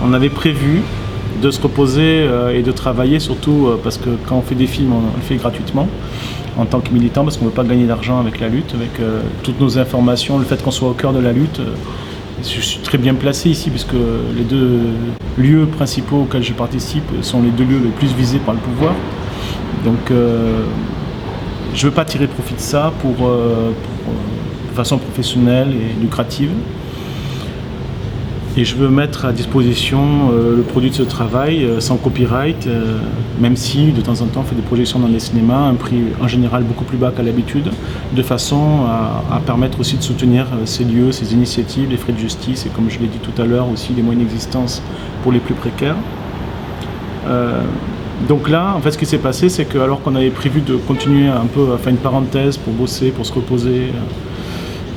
on avait prévu de se reposer et de travailler, surtout parce que quand on fait des films, on le fait gratuitement en tant que militant, parce qu'on ne veut pas gagner d'argent avec la lutte, avec toutes nos informations, le fait qu'on soit au cœur de la lutte. Je suis très bien placé ici, puisque les deux lieux principaux auxquels je participe sont les deux lieux les plus visés par le pouvoir. Donc je ne veux pas tirer profit de ça de façon professionnelle et lucrative. Et je veux mettre à disposition le produit de ce travail sans copyright, même si de temps en temps on fait des projections dans les cinémas, un prix en général beaucoup plus bas qu'à l'habitude, de façon à permettre aussi de soutenir ces lieux, ces initiatives, les frais de justice et, comme je l'ai dit tout à l'heure, aussi les moyens d'existence pour les plus précaires. Donc là, en fait, ce qui s'est passé, c'est que alors qu'on avait prévu de continuer un peu à faire une parenthèse pour bosser, pour se reposer,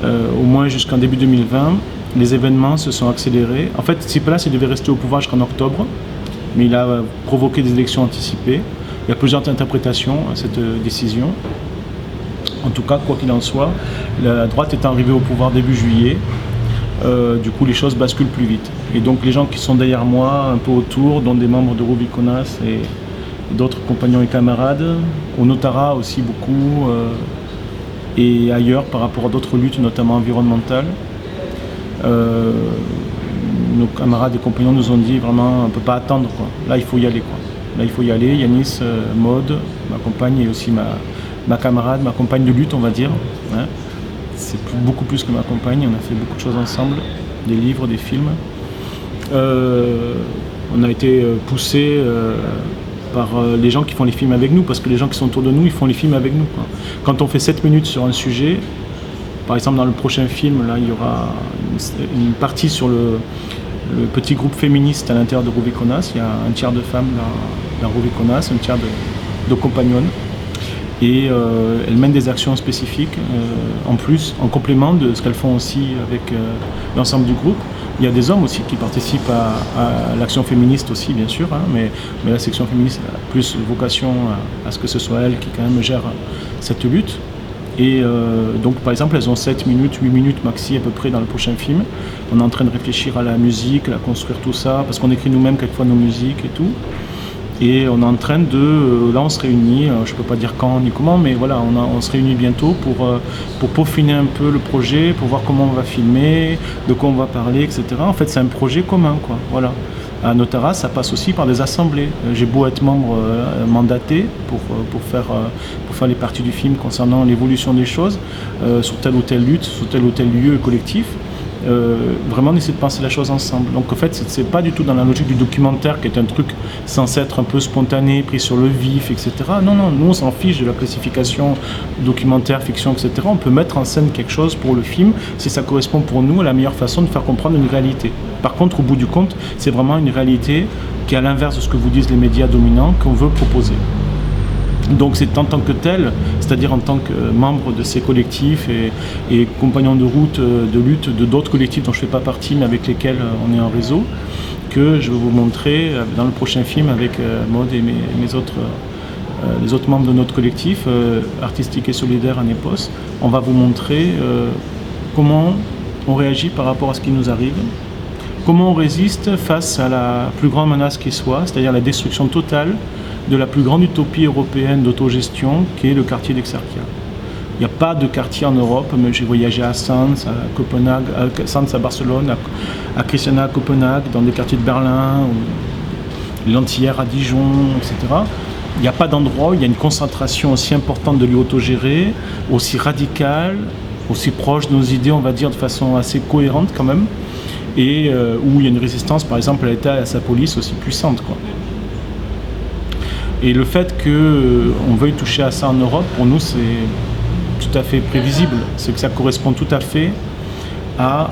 au moins jusqu'en début 2020, les événements se sont accélérés. En fait, Tsipras, il devait rester au pouvoir jusqu'en octobre, mais il a provoqué des élections anticipées. Il y a plusieurs interprétations à cette décision. En tout cas, quoi qu'il en soit, la droite est arrivée au pouvoir début juillet. Du coup, les choses basculent plus vite. Et donc, les gens qui sont derrière moi, un peu autour, dont des membres de Rubikonas et d'autres compagnons et camarades, au Notara aussi beaucoup, et ailleurs par rapport à d'autres luttes, notamment environnementales. Nos camarades et compagnons nous ont dit vraiment on ne peut pas attendre, quoi. Là il faut y aller, quoi. Là il faut y aller. Yanis, Maud, ma compagne, et aussi ma camarade, ma compagne de lutte, on va dire, hein. C'est beaucoup plus que ma compagne, on a fait beaucoup de choses ensemble, des livres, des films. On a été poussés par les gens qui font les films avec nous, parce que les gens qui sont autour de nous, ils font les films avec nous, quoi. Quand on fait 7 minutes sur un sujet, par exemple dans le prochain film, là, il y aura une partie sur le petit groupe féministe à l'intérieur de Rubikonas. Il y a un tiers de femmes dans Rubikonas, un tiers de compagnonnes. Et elles mènent des actions spécifiques, en plus, en complément de ce qu'elles font aussi avec l'ensemble du groupe. Il y a des hommes aussi qui participent à l'action féministe aussi, bien sûr, hein, mais la section féministe a plus vocation à ce que ce soit elles qui quand même gèrent cette lutte. Et donc par exemple elles ont 7 minutes, 8 minutes maxi à peu près dans le prochain film. On est en train de réfléchir à la musique, à construire tout ça, parce qu'on écrit nous-mêmes quelquefois nos musiques et tout. Et on est en train de... là on se réunit, je ne peux pas dire quand ni comment, mais voilà, on se réunit bientôt pour peaufiner un peu le projet, pour voir comment on va filmer, de quoi on va parler, etc. En fait c'est un projet commun, quoi, voilà. À Notara, ça passe aussi par des assemblées. J'ai beau être membre mandaté pour faire les parties du film concernant l'évolution des choses sur telle ou telle lutte, sur tel ou tel lieu collectif. Vraiment on essaie de penser la chose ensemble. Donc en fait c'est pas du tout dans la logique du documentaire qui est un truc censé être un peu spontané, pris sur le vif, etc. Non, nous on s'en fiche de la classification documentaire, fiction, etc. On peut mettre en scène quelque chose pour le film si ça correspond pour nous à la meilleure façon de faire comprendre une réalité. Par contre, au bout du compte, c'est vraiment une réalité qui est à l'inverse de ce que vous disent les médias dominants qu'on veut proposer. Donc c'est en tant que tel, c'est-à-dire en tant que membre de ces collectifs et compagnons de route, de lutte, de d'autres collectifs dont je ne fais pas partie mais avec lesquels on est en réseau, que je vais vous montrer dans le prochain film avec Maud et les autres membres de notre collectif artistique et solidaire en EPOS. On va vous montrer comment on réagit par rapport à ce qui nous arrive, comment on résiste face à la plus grande menace qui soit, c'est-à-dire la destruction totale de la plus grande utopie européenne d'autogestion qui est le quartier d'Exarchia. Il n'y a pas de quartier en Europe, mais j'ai voyagé à Sens, à Copenhague, Sens à Barcelone, à Christiana à Copenhague, dans des quartiers de Berlin, l'Antillère à Dijon, etc. Il n'y a pas d'endroit où il y a une concentration aussi importante de lieux autogérés, aussi radicale, aussi proche de nos idées, on va dire, de façon assez cohérente quand même, et où il y a une résistance, par exemple, à l'État et à sa police aussi puissante, quoi. Et le fait qu'on veuille toucher à ça en Europe, pour nous, c'est tout à fait prévisible. C'est que ça correspond tout à fait à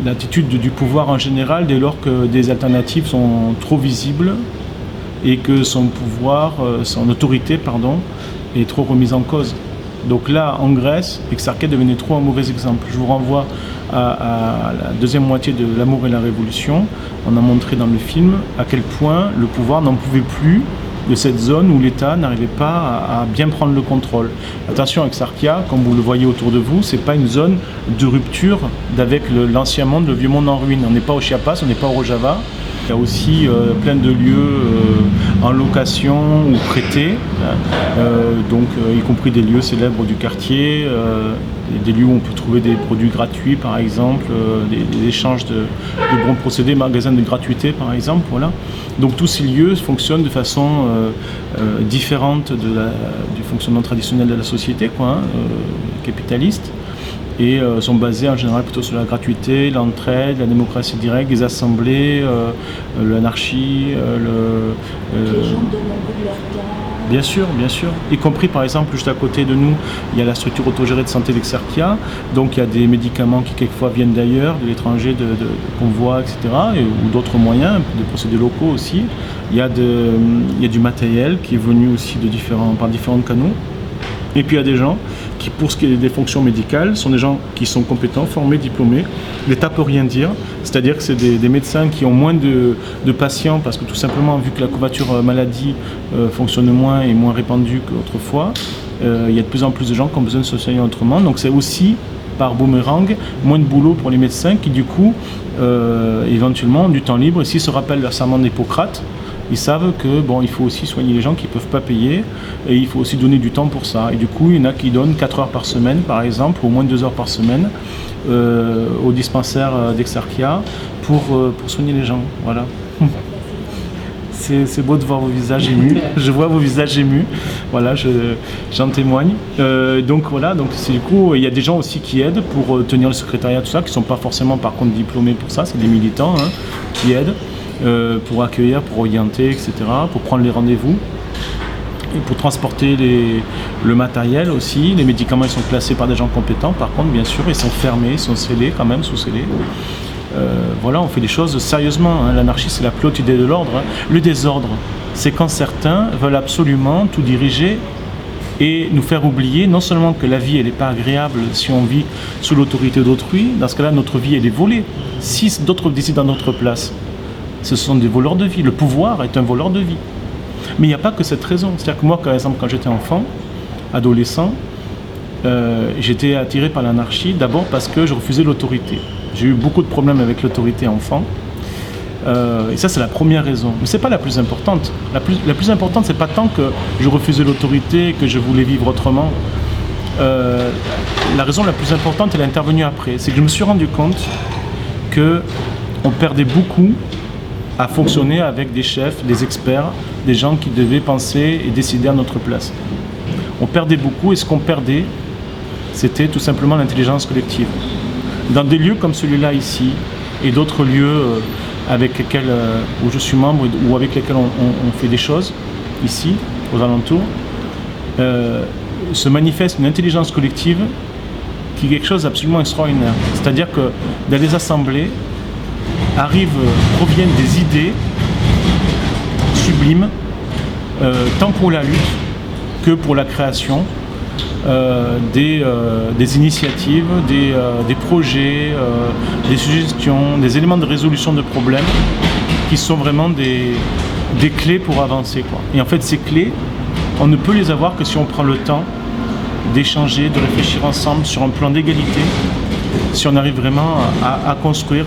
l'attitude du pouvoir en général, dès lors que des alternatives sont trop visibles et que son autorité, est trop remise en cause. Donc là, en Grèce, Exarchia devenait trop un mauvais exemple. Je vous renvoie à la deuxième moitié de L'amour et la révolution. On a montré dans le film à quel point le pouvoir n'en pouvait plus de cette zone où l'État n'arrivait pas à bien prendre le contrôle. Attention, Exarchia, comme vous le voyez autour de vous, c'est pas une zone de rupture avec l'ancien monde, le vieux monde en ruine. On n'est pas au Chiapas, on n'est pas au Rojava. Il y a aussi plein de lieux en location ou prêtés, y compris des lieux célèbres du quartier, des lieux où on peut trouver des produits gratuits par exemple, des échanges de bons procédés, magasins de gratuité par exemple. Voilà. Donc tous ces lieux fonctionnent de façon différente du fonctionnement traditionnel de la société, capitaliste. Et sont basés en général plutôt sur la gratuité, l'entraide, la démocratie directe, les assemblées, l'anarchie, Les gens donnent un peu de leur temps. Bien sûr, y compris par exemple juste à côté de nous, il y a la structure autogérée de santé d'Exarchia, donc il y a des médicaments qui quelquefois viennent d'ailleurs, de l'étranger, de convois, etc., ou d'autres moyens, des procédés locaux aussi. Il y a du matériel qui est venu aussi par différents canaux. Et puis il y a des gens qui, pour ce qui est des fonctions médicales, sont des gens qui sont compétents, formés, diplômés. L'État peut rien dire, c'est-à-dire que c'est des médecins qui ont moins de patients parce que tout simplement, vu que la couverture maladie fonctionne moins et moins répandue qu'autrefois, il y a de plus en plus de gens qui ont besoin de se soigner autrement. Donc c'est aussi, par boomerang, moins de boulot pour les médecins qui du coup, éventuellement, ont du temps libre. Et s'ils se rappellent leur serment d'Hippocrate, ils savent que il faut aussi soigner les gens qui ne peuvent pas payer et il faut aussi donner du temps pour ça. Et du coup, il y en a qui donnent 4 heures par semaine, par exemple, ou au moins 2 heures par semaine au dispensaire d'Exarchia pour soigner les gens. Voilà. C'est beau de voir vos visages émus. Je vois vos visages émus. Voilà, j'en témoigne. Donc c'est du coup, il y a des gens aussi qui aident pour tenir le secrétariat, tout ça, qui ne sont pas forcément par contre diplômés pour ça, c'est des militants qui aident. Pour accueillir, pour orienter, etc., pour prendre les rendez-vous et pour transporter le matériel aussi. Les médicaments ils sont classés par des gens compétents, par contre bien sûr ils sont fermés, ils sont scellés quand même, sous-scellés. Voilà, on fait les choses sérieusement. L'anarchie c'est la plus haute idée de l'ordre. Le désordre, c'est quand certains veulent absolument tout diriger et nous faire oublier non seulement que la vie elle n'est pas agréable si on vit sous l'autorité d'autrui, dans ce cas-là notre vie elle est volée. Si d'autres décident à notre place, ce sont des voleurs de vie. Le pouvoir est un voleur de vie. Mais il n'y a pas que cette raison. C'est-à-dire que moi, par exemple, quand j'étais enfant, adolescent, j'étais attiré par l'anarchie, d'abord parce que je refusais l'autorité. J'ai eu beaucoup de problèmes avec l'autorité enfant. Et ça, c'est la première raison. Mais ce n'est pas la plus importante. La plus importante, ce n'est pas tant que je refusais l'autorité, que je voulais vivre autrement. La raison la plus importante, elle est intervenue après. C'est que je me suis rendu compte qu'on perdait beaucoup à fonctionner avec des chefs, des experts, des gens qui devaient penser et décider à notre place. On perdait beaucoup et ce qu'on perdait, c'était tout simplement l'intelligence collective. Dans des lieux comme celui-là ici et d'autres lieux avec lesquels où je suis membre ou avec lesquels on fait des choses, ici, aux alentours, se manifeste une intelligence collective qui est quelque chose d'absolument extraordinaire. C'est-à-dire que dans les assemblées, proviennent des idées sublimes, tant pour la lutte que pour la création, des initiatives, des projets, des suggestions, des éléments de résolution de problèmes qui sont vraiment des clés pour avancer, Et en fait, ces clés, on ne peut les avoir que si on prend le temps d'échanger, de réfléchir ensemble sur un plan d'égalité, si on arrive vraiment à construire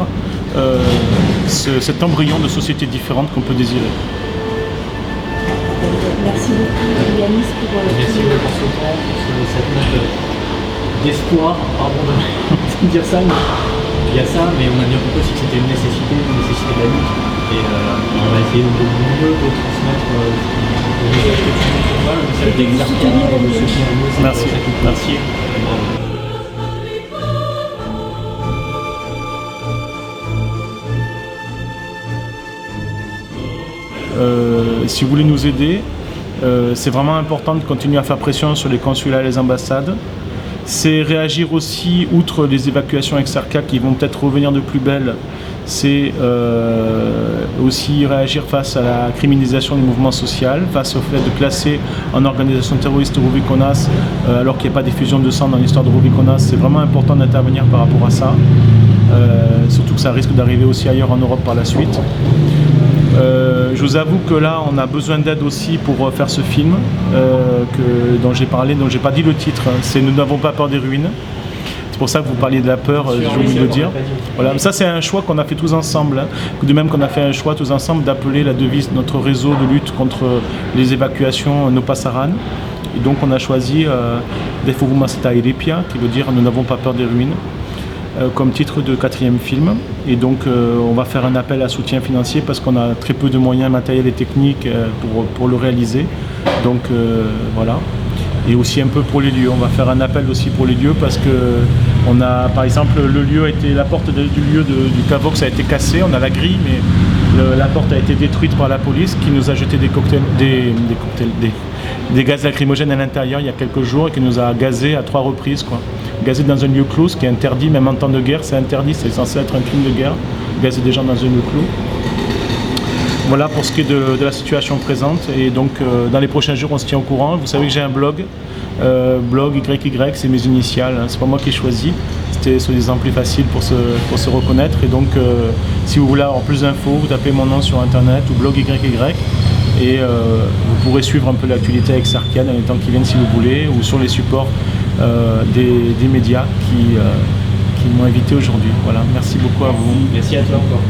cet embryon de société différente qu'on peut désirer. Merci beaucoup Yanis pour merci pour ce temps, pour cette note d'espoir, pardon de dire ça, mais il y a ça, mais on a bien compris aussi que c'était une nécessité de la lutte, et on va essayer de mieux retransmettre le message que tu mets sur moi, le message d'Exarchia, de ceux qui ont mieux cette merci. Si vous voulez nous aider, c'est vraiment important de continuer à faire pression sur les consulats et les ambassades. C'est réagir aussi, outre les évacuations Exarchia qui vont peut-être revenir de plus belle, c'est aussi réagir face à la criminalisation du mouvement social, face au fait de classer en organisation terroriste Rubiconas alors qu'il n'y a pas d'effusion de sang dans l'histoire de Rubiconas. C'est vraiment important d'intervenir par rapport à ça, surtout que ça risque d'arriver aussi ailleurs en Europe par la suite. Je vous avoue que là, on a besoin d'aide aussi pour faire ce film dont j'ai parlé, dont j'ai pas dit le titre. C'est Nous n'avons pas peur des ruines. C'est pour ça que vous parliez de la peur, j'ai oublié de le dire. Voilà, ça c'est un choix qu'on a fait tous ensemble. Hein. De même qu'on a fait un choix tous ensemble d'appeler la devise de notre réseau de lutte contre les évacuations No Pasaran. Et donc on a choisi Defugumasta Iripia, qui veut dire Nous n'avons pas peur des ruines, comme titre de 4e film. Et donc on va faire un appel à soutien financier parce qu'on a très peu de moyens matériels et techniques pour le réaliser. Donc voilà. Et aussi un peu pour les lieux. On va faire un appel aussi pour les lieux parce que on a, par exemple, la porte du lieu du Cavox a été cassée. On a la grille, mais la porte a été détruite par la police qui nous a jeté des gaz lacrymogènes à l'intérieur il y a quelques jours et qui nous a gazés à 3 reprises, quoi. Gazé dans un lieu clos, ce qui est interdit, même en temps de guerre, c'est interdit. C'est censé être un crime de guerre, gazer des gens dans un lieu clos. Voilà pour ce qui est de la situation présente. Et donc dans les prochains jours on se tient au courant. Vous savez que j'ai un blog, blog YY, c'est mes initiales, hein. C'est pas moi qui ai choisi, c'était soi-disant plus facile pour se reconnaître. Et donc si vous voulez avoir plus d'infos, vous tapez mon nom sur internet ou blog YY et vous pourrez suivre un peu l'actualité avec Sarkia dans les temps qui viennent si vous voulez, ou sur les supports des médias qui m'ont invité aujourd'hui. Voilà, merci beaucoup à vous. Merci à toi encore.